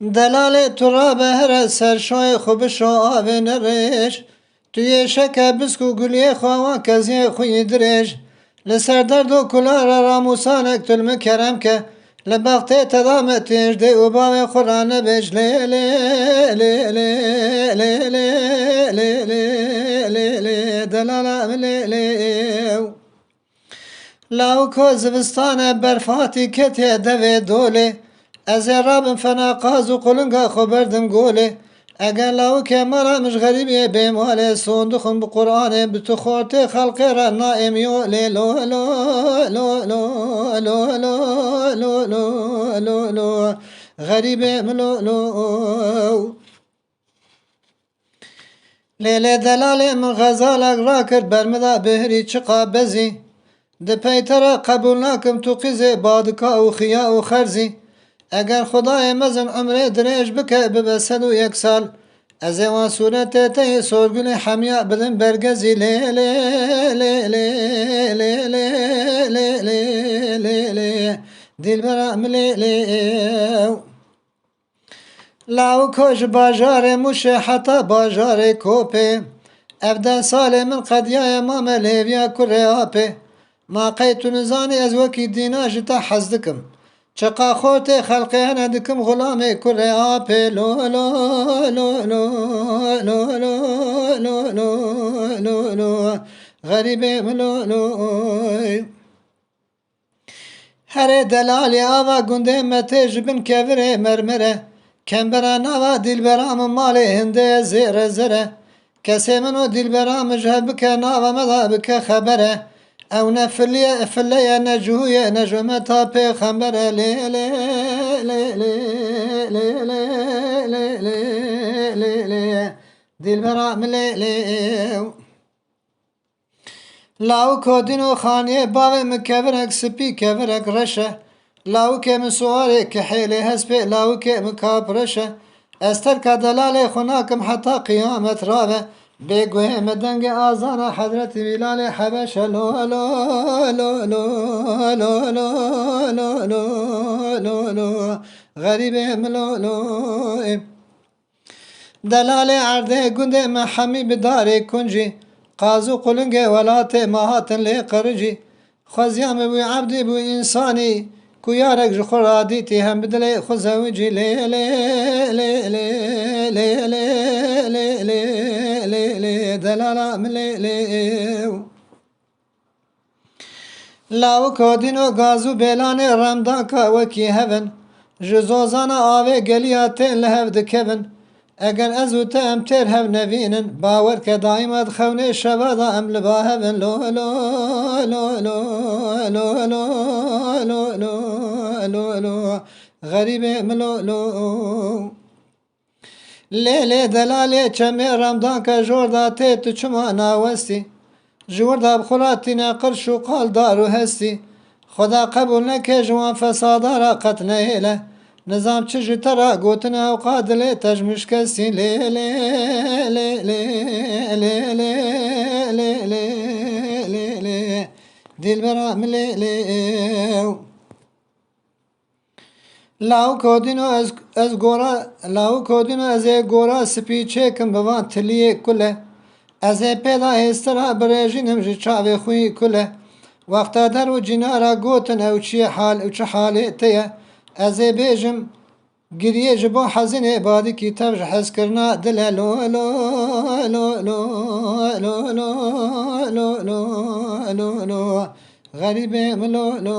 Delale tura behre serşoy xubişo ave nereş. Tüye şeke bisku gülye xava keziye xuyi direş. Li ser derdo kulara ramusanek tülmü keremke. Li baxtê tedamet têjde û bavê xwe ranebêj lê lê lê lê lê lê lê lê lê lê delala min lê lê law ko zivistane berfatî ketiye devê dolê ez ê rabim fena qaz û qulinga xwe berdim golê eger lawikê mala mij xerîbiyê bêmalê son dixwim bi Qur'anê bi tu xortê xelqê re naêm yolê lo lo lo lo lo lo lo lo lo lo xerîbê min lo lo lêlê delalê min xezalek rakir bermida bihirî çiqa bezî di peytere qebûl nakim tu qîzê badika û xiya û xerzî eger Xudayê mezin ömrê dirêj bike bibe sed û yek sal ez ê wan sûretê te yê sorgulê hemya bidim bergezî lê lê lê lê lê lê lê lê lê lê dilbera min lê lê law ko ji bajarê Mûşê heta bajarê Kopê ev deh salê min qediyayê mame lêviya kurê apê ma qey tu nizanî ez wekî dîna ji te hez dikim çiqa xortê xelqê hene dikim xulamê kurê apê lo lo lo lo lo lo lo lo lo lo xerîbê min lo lo herê delalê ava gundê me tê ji bin kevirê mermere kembera nava dilbera min malê hindê zêre zere kesê min û dilbera min ji hev bike nava me da bike xebere ew ne filleye ne cuhûye ne jometa pêxembere lê lê lê lê lê lê lê lê lê lê dilbera min lê lê law kodîn û xaniyê bavê min kevirek spî kevirek reşe lawikê min suarê kihêlê hespê lawikê min kapreşe ez terka delalê xwe nakim heta qîyamet rave bêguhê me dengê azana Hezretî Bîlalê Hebeşe lo lo lo lo lo lo lo lo lo lo xerîbê min lo lo delalê erdê gundê me hemî bi darê kuncî qaz û qulingê welatê me hatin lê qiricî xweziya me wî ebdî bû însanî ku yarek ji xwe radîtî hem bi dilê xwe zewicî lê lê lê lê lê lê lê lê lê lê delala min lê lê lawik hodîn û gaz û bêlanê remdanka wekî hevin ji zozana avê geliya tên li hev dikevin eger ez û te em têr hev nevînin bawer ke daîma dixewnê şeva da em li ba hevin lo lo lo lo lo lo lo lo lo lo xerîbê min lo lo lê lê delalê çemê remdanka jorda tê tu çima nawestî ji wirda bixuratîne qirş û qal dar û hestî Xuda qebûl neke ji wan fesadara qet nehêle nizam çi ji te ra gotine ewqa dilê te ji mişkestî lê lê lê lê lê lê lê lê lê lê dilbera min lê lê lawik hodîn û ez ê gora spî çêkim bi van tiliyê kule ez ê pêda hêstira birêjînim ji çavê xwî kule wexta der û cînara gotin ew çi halê te ye ez ê bêjim giriyê ji bo hezînê badikî tev ji hezkirina dilê lo lo lo lo lo lo lo lo lo lo xerîbê min lo lo